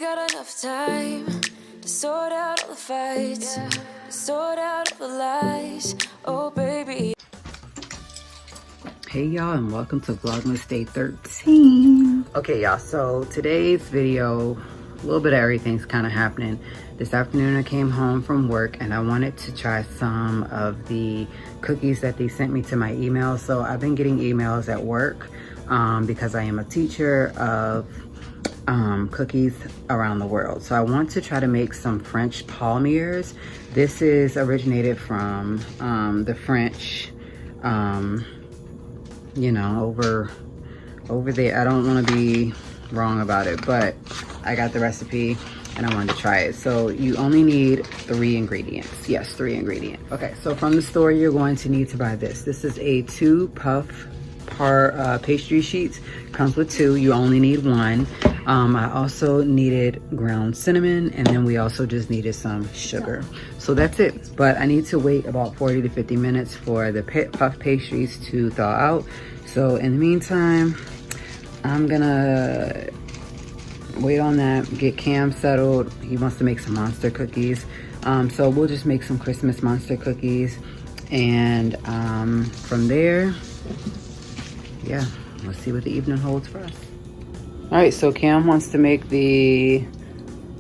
got enough time to sort out all the fights, to sort out all the lies. Oh, baby. Hey y'all, and welcome to Vlogmas Day 13. Okay y'all, so today's video, a little bit of everything's kind of happening. This afternoon I came home from work and I wanted to try some of the cookies that they sent me to my email. So I've been getting emails at work because I am a teacher of cookies around the world. So I want to try to make some French palmiers. This is originated from the French, you know, over there. I don't want to be wrong about it, but I got the recipe and I wanted to try it. So you only need 3 ingredients. Yes, 3 ingredients. Okay, so from the store you're going to need to buy this. This is a 2 puff pastry sheets. Comes with 2. You only need 1. I also needed ground cinnamon, and then we also just needed some sugar. So that's it. But I need to wait about 40 to 50 minutes for the puff pastries to thaw out. So in the meantime, I'm gonna wait on that, get Cam settled. He wants to make some monster cookies. So we'll just make some Christmas monster cookies. And from there, yeah, let's see what the evening holds for us. All right, so Cam wants to make the,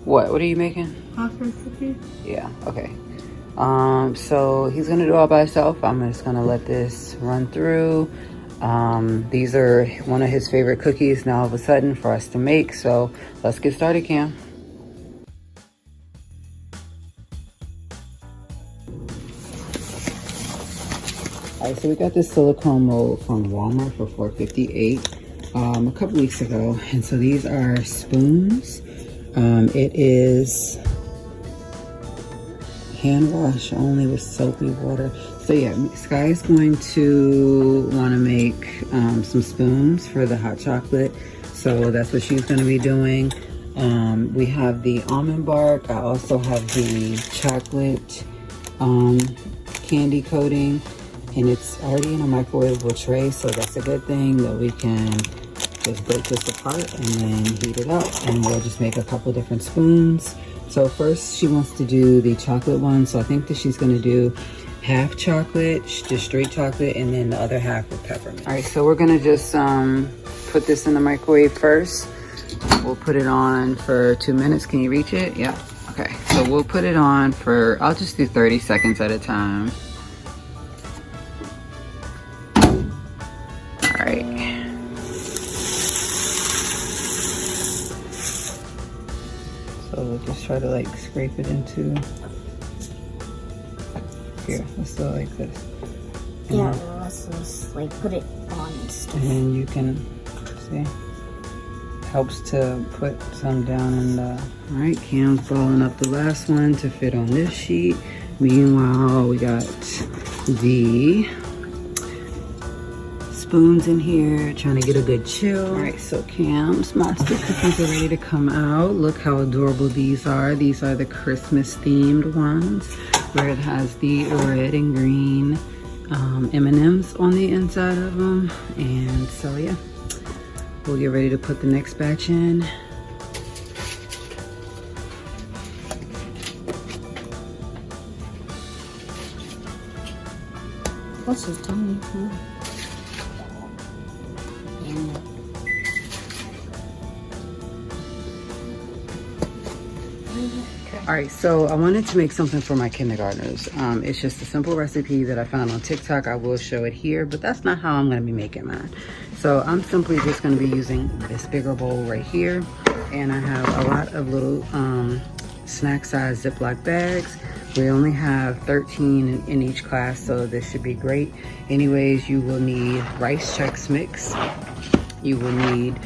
what are you making? Monster cookies? Yeah, okay. So he's gonna do it all by himself. I'm just gonna let this run through. These are one of his favorite cookies now all of a sudden for us to make. So let's get started, Cam. All right, so we got this silicone mold from Walmart for $4.58 a couple weeks ago. And so these are spoons. It is hand wash only with soapy water. So yeah, Sky is going to want to make some spoons for the hot chocolate. So that's what she's going to be doing. We have the almond bark. I also have the chocolate candy coating, and it's already in a microwavable tray. So that's a good thing that we can just break this apart and then heat it up, and we'll just make a couple different spoons. So first she wants to do the chocolate one. So I think that she's going to do half chocolate, just straight chocolate, and then the other half with peppermint. All right, so we're gonna just put this in the microwave first. We'll put it on for 2 minutes. Can you reach it? Yeah, okay. So we'll put it on for, I'll just do 30 seconds at a time. All right. So we'll just try to like scrape it into, here, let's do it like this. Yeah, let's just like put it on and stuff. And then you can see, helps to put some down in the, all right, Cam's balling up the last one to fit on this sheet. Meanwhile, we got the spoons in here, trying to get a good chill. All right, so Cam's monster cookies are ready to come out. Look how adorable these are. These are the Christmas themed ones, where it has the red and green M&Ms on the inside of them. And so yeah, we'll get ready to put the next batch in. What's his tummy? All right, so I wanted to make something for my kindergartners. It's just a simple recipe that I found on TikTok. I will show it here, but that's not how I'm gonna be making mine. So I'm simply just gonna be using this bigger bowl right here. And I have a lot of little snack size Ziploc bags. We only have 13 in each class, so this should be great. Anyways, you will need rice Chex Mix. You will need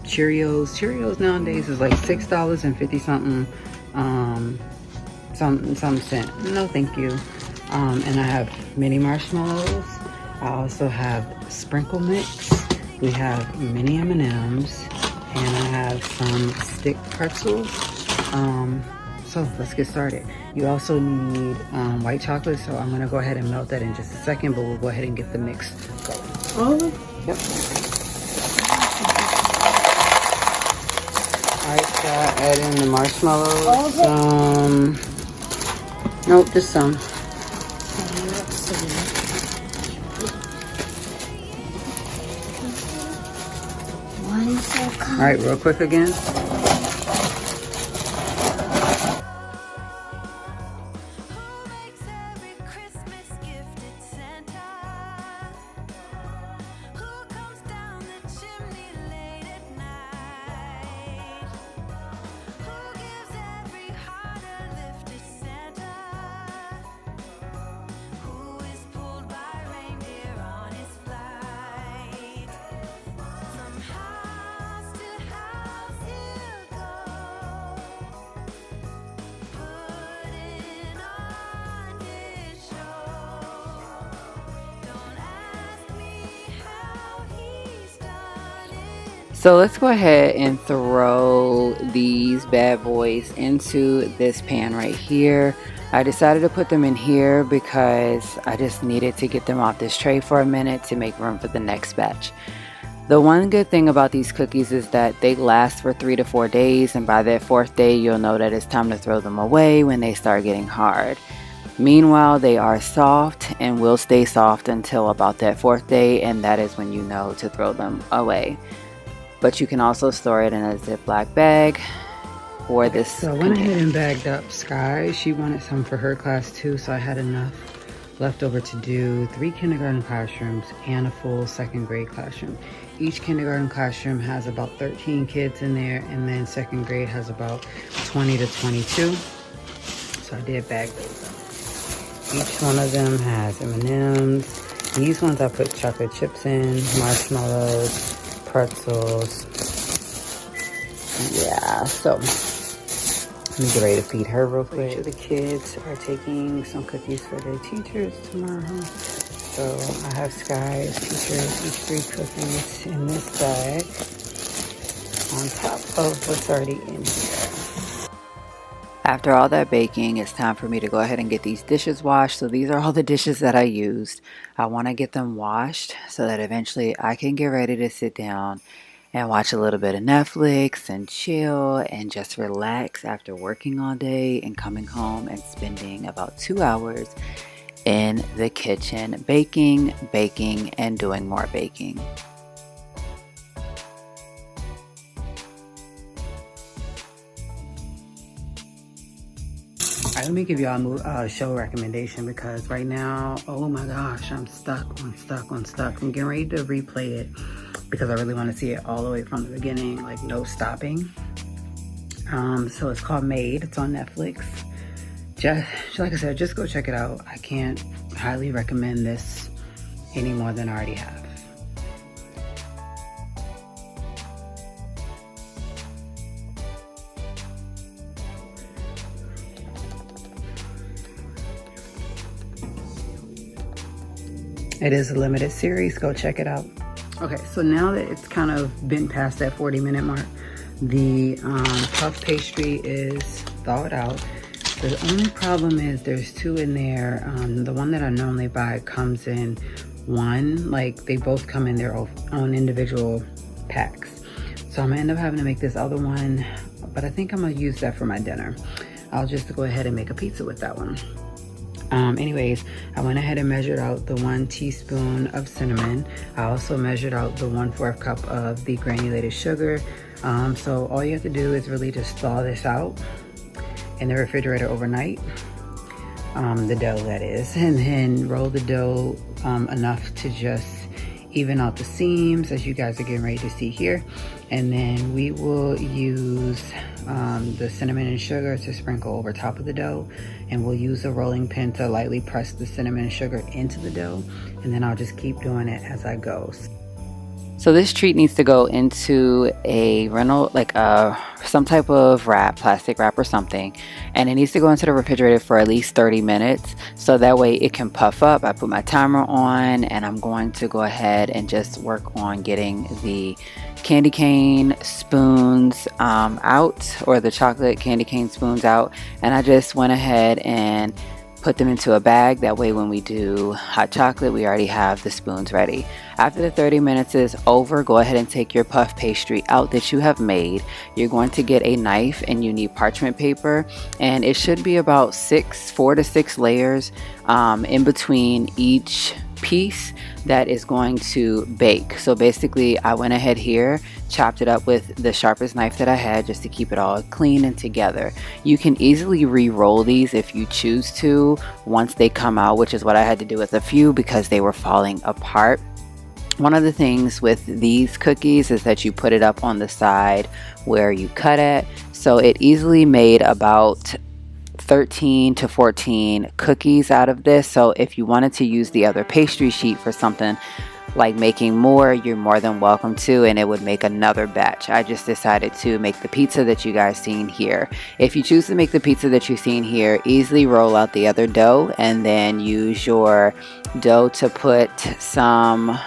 Cheerios. Cheerios nowadays is like $6.50 something. Some cent. No thank you. And I have mini marshmallows. I also have sprinkle mix. We have mini M&Ms, and I have some stick pretzels. So let's get started. You also need white chocolate, so I'm gonna go ahead and melt that in just a second, but we'll go ahead and get the mix going. Oh, yep. All right, Add in the marshmallows. All of it? Nope, just some. Let's see. One so All right, real quick again. So let's go ahead and throw these bad boys into this pan right here. I decided to put them in here because I just needed to get them off this tray for a minute to make room for the next batch. The one good thing about these cookies is that they last for 3 to 4 days, and by that 4th day you'll know that it's time to throw them away when they start getting hard. Meanwhile, they are soft and will stay soft until about that 4th day, and that is when you know to throw them away. But you can also store it in a Ziploc bag for this. So I went ahead and bagged up Sky. She wanted some for her class too, so I had enough left over to do 3 kindergarten classrooms and a full 2nd grade classroom. Each kindergarten classroom has about 13 kids in there, and then 2nd grade has about 20 to 22. So I did bag those up. Each one of them has M&Ms. These ones I put chocolate chips in, marshmallows, pretzels. Yeah, so let me get ready to feed her real quick. Each of the kids are taking some cookies for their teachers tomorrow. So I have Sky's teachers each 3 cookies in this bag on top of what's already in here. After all that baking, it's time for me to go ahead and get these dishes washed. So these are all the dishes that I used. I want to get them washed so that eventually I can get ready to sit down and watch a little bit of Netflix and chill and just relax after working all day and coming home and spending about 2 hours in the kitchen baking, and doing more baking. Alright, let me give y'all a show recommendation because right now, oh my gosh, I'm stuck. I'm getting ready to replay it because I really want to see it all the way from the beginning, like no stopping. So it's called Made. It's on Netflix. Just like I said, just go check it out. I can't highly recommend this any more than I already have. It is a limited series. Go check it out. Okay, so now that it's kind of been past that 40-minute mark, the puff pastry is thawed out. The only problem is there's 2 in there. The one that I normally buy comes in one, like they both come in their own individual packs. So I'm gonna end up having to make this other one, but I think I'm gonna use that for my dinner. I'll just go ahead and make a pizza with that one. Anyways, I went ahead and measured out the 1 teaspoon of cinnamon. I also measured out the 1/4 cup of the granulated sugar. So all you have to do is really just thaw this out in the refrigerator overnight, the dough that is, and then roll the dough enough to just even out the seams as you guys are getting ready to see here. And then we will use the cinnamon and sugar to sprinkle over top of the dough, and we'll use a rolling pin to lightly press the cinnamon and sugar into the dough, and then I'll just keep doing it as I go. So this treat needs to go into a some type of wrap, plastic wrap or something, and it needs to go into the refrigerator for at least 30 minutes so that way it can puff up. I put my timer on, and I'm going to go ahead and just work on getting the candy cane spoons out, or the chocolate candy cane spoons out, and I just went ahead and put them into a bag. That way when we do hot chocolate, we already have the spoons ready. After the 30 minutes is over, go ahead and take your puff pastry out that you have made. You're going to get a knife and you need parchment paper, and it should be about 4 to 6 layers in between each piece that is going to bake. So basically I went ahead here, chopped it up with the sharpest knife that I had just to keep it all clean and together. You can easily re-roll these if you choose to once they come out, which is what I had to do with a few because they were falling apart. One of the things with these cookies is that you put it up on the side where you cut at, so it easily made about 13 to 14 cookies out of this. So if you wanted to use the other pastry sheet for something like making more, you're more than welcome to, and it would make another batch. I just decided to make the pizza that you guys seen here. If you choose to make the pizza that you've seen here, easily roll out the other dough and then use your dough to put some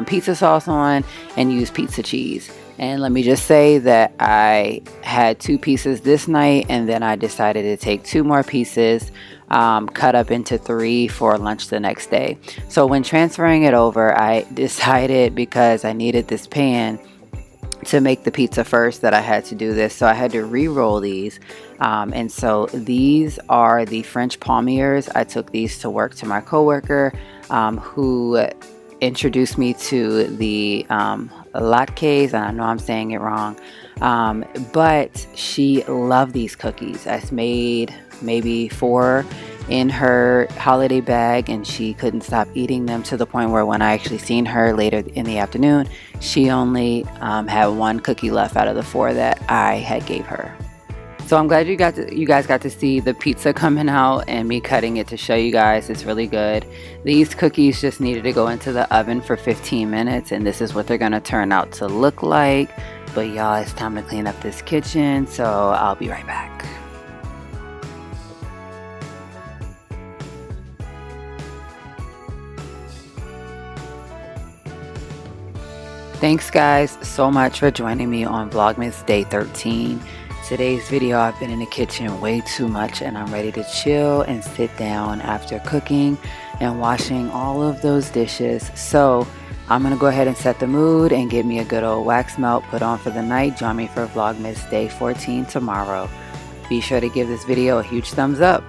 pizza sauce on and use pizza cheese. And let me just say that I had 2 pieces this night, and then I decided to take 2 more pieces, cut up into 3 for lunch the next day. So when transferring it over, I decided, because I needed this pan to make the pizza first, that I had to do this. So I had to re-roll these. And so these are the French palmiers. I took these to work to my coworker who introduced me to the latkes, and I know I'm saying it wrong, but she loved these cookies. I made maybe 4 in her holiday bag, and she couldn't stop eating them, to the point where when I actually seen her later in the afternoon, she only had 1 cookie left out of the 4 that I had gave her. So I'm glad you guys got to see the pizza coming out and me cutting it to show you guys. It's really good. These cookies just needed to go into the oven for 15 minutes, and this is what they're gonna turn out to look like. But y'all, it's time to clean up this kitchen, so I'll be right back. Thanks guys so much for joining me on Vlogmas Day 13. Today's video, I've been in the kitchen way too much, and I'm ready to chill and sit down after cooking and washing all of those dishes. So I'm gonna go ahead and set the mood and get me a good old wax melt put on for the night. Join me for Vlogmas Day 14 tomorrow. Be sure to give this video a huge thumbs up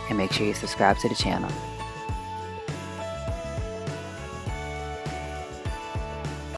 and make sure you subscribe to the channel.